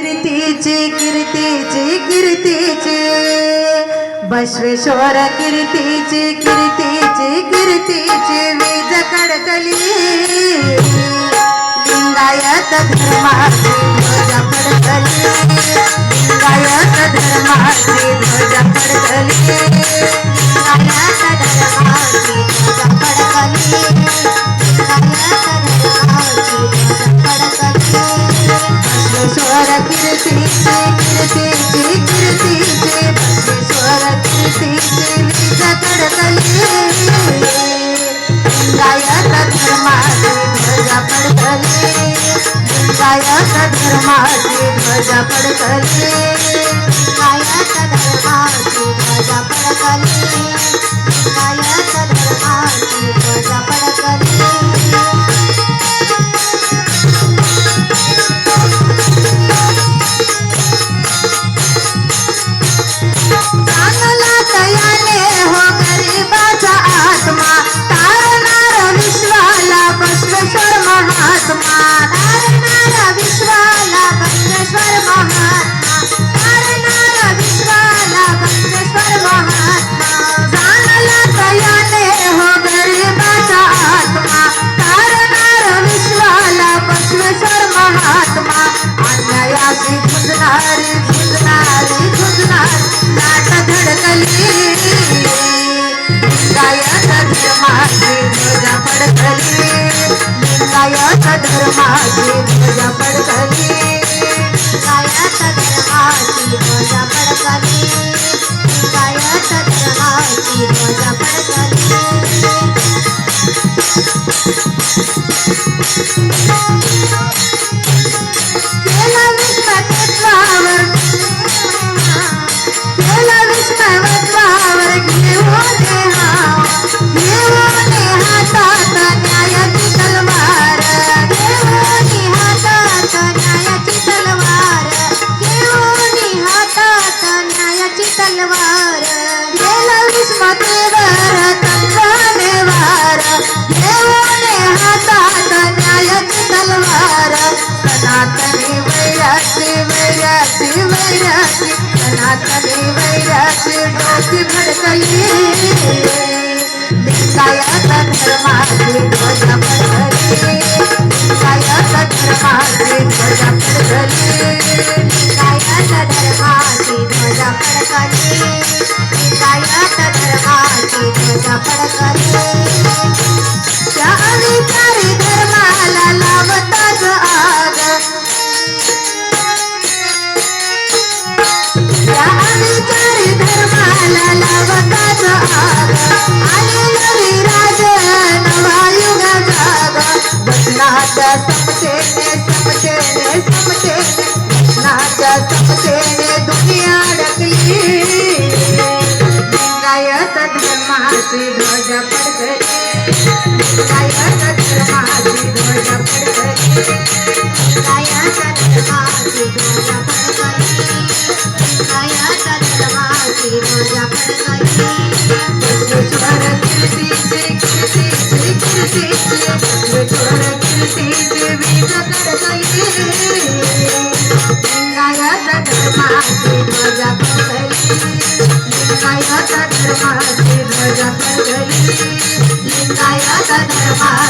कीर्तीची कीर्तीची कीर्तीची बसवेश्वर कीर्तीची कीर्तीची कीर्तीची वीज कडकली लिंगायत धर्माची ध्वज फडकली लिंगायत धर्माची ध्वज फडकली लिंगायत धर्माची ध्वज फडकली बसवेश्वर कीर्तीची कीर्तीची कीर्तीची बसवेश्वर कीर्तीची वीज कडकली लिंगायत धर्माची ध्वज फडकली लिंगायत धर्माची ध्वज फडकली लिंगायत धर्माची ध्वज फडकली लिंगायत धर्माची ध्वज फडकली लाट धडकली लिंगायत धर्माची ध्वज फडकली लिंगायत धर्माची ध्वज फडकली लिंगायत धर्माची ध्वज फडकली लिंगायत धर्माची ध्वज फडकली सनातनी वैराची वैराची वैराची सनातनी वैराची डोकी भडकली लिंगायत धर्माची ध्वज फडकली लिंगायत धर्माची ध्वज फडकली लिंगायत धर्माची ध्वज फडकली लिंगायत धर्माची ध्वज फडकली त्या अविचारी धर्माला लावताच आग त्या अविचारी धर्माला लावताच आग आले नवी राज नवा युग जाग वचनाच्या समतेने समतेने समतेने वचनाच्या समतेने दुनिया अडकली लिंगायत धर्माची ध्वज फडकली लिंगायत धर्माची ध्वज फडकली लिंगायत धर्माची ध्वज फडकली लिंगायत धर्माची ध्वज फडकली बसवेश्वर कीर्तीची कीर्तीची कीर्तीची बसवेश्वर कीर्तीची वीज कडकली लिंगायत धर्माची ध्वज फडकली लिंगायत धर्माची ध्वज फडकली लिंगायत धर्मा